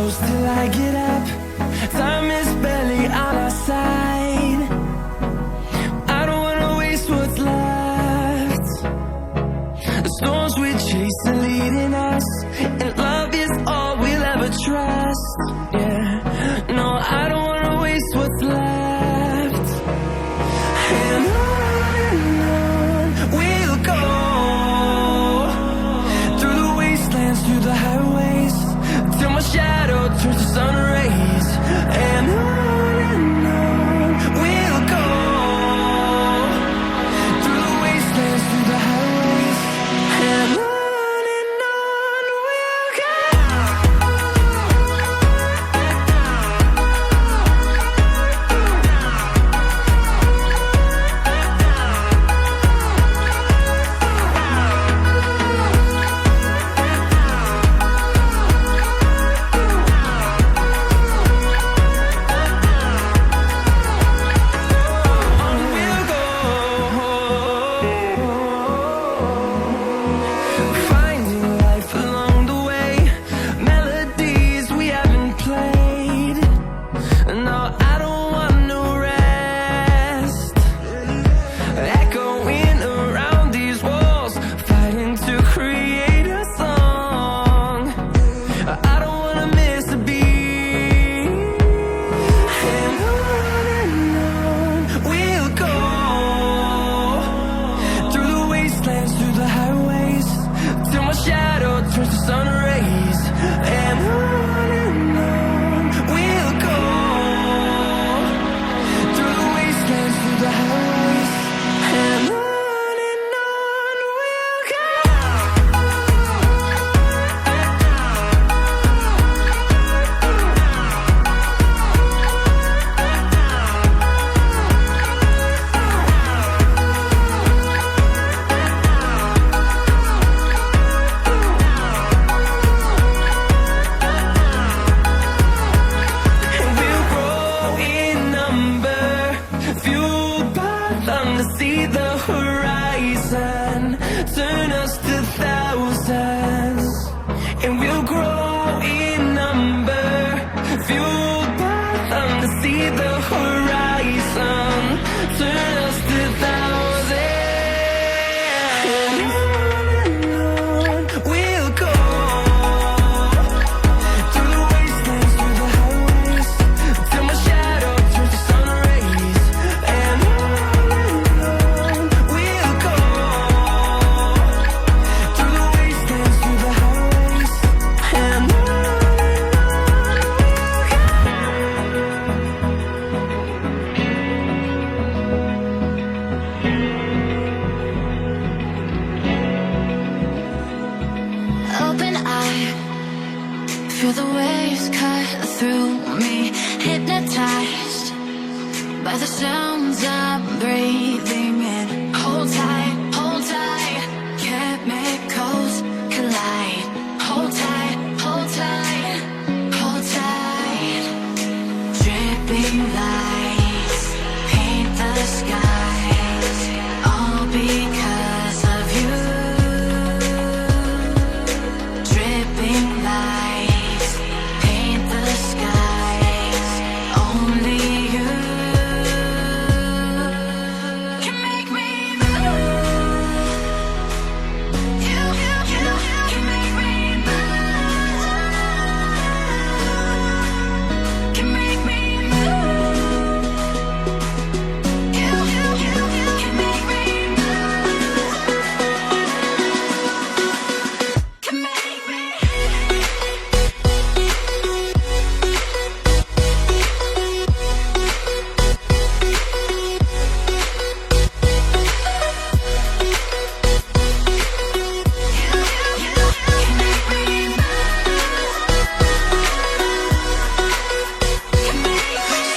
close till I get up. Time is barely on our side. I don't wanna waste what's left. The storms we chase are leading us, and love is all we'll ever trust. Yeah, no, I don't wanna waste what's left. And on we'll go, through the wastelands, through the highways, till my shadow turns to sun rays. And on we'll go, through the wastelands, through the highways, and on we'll go. Finding life along the way, melodies we haven't played. No, I don't want no rest. Echoing around these walls, fighting to create a song. I don't wanna miss a beat. And on we'll go, through the wastelands, through the highways, till my shadow turns to sun rays. And on we'll go, through the wastelands, through the highways, and on we'll go. And we'll grow in number, fueled by them to see the horizon, turn us to thousands. And we'll grow in number, fueled by them to see the horizon, turn us to thousands. And on we'll go, through the wastelands, through the highways, till my shadow turns to sun rays. And on we'll go, through the wastelands, through the highways, and on we'll go. Open eye, feel the waves cut through me, hypnotized by the sounds I'm breathing in. Hold tight, chemicals collide. Hold tight, hold tight, hold tight. Dripping lights paint the skies, all because of you. Dripping lights paint the skies, only you can make me move. You can make me move. Can make me move. You can make me move. Can make me.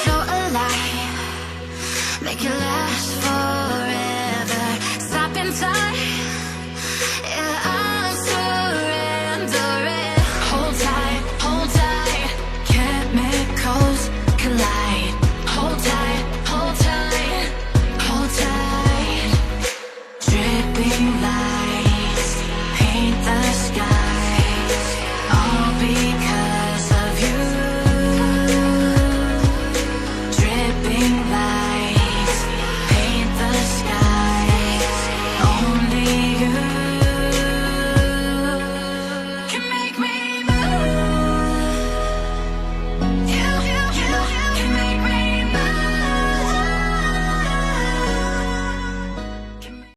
So alive, make it last forever. Stop in time, yeah, I'm surrendering. Hold tight, chemicals collide. Hold tight, hold tight, hold tight. Dripping lights paint the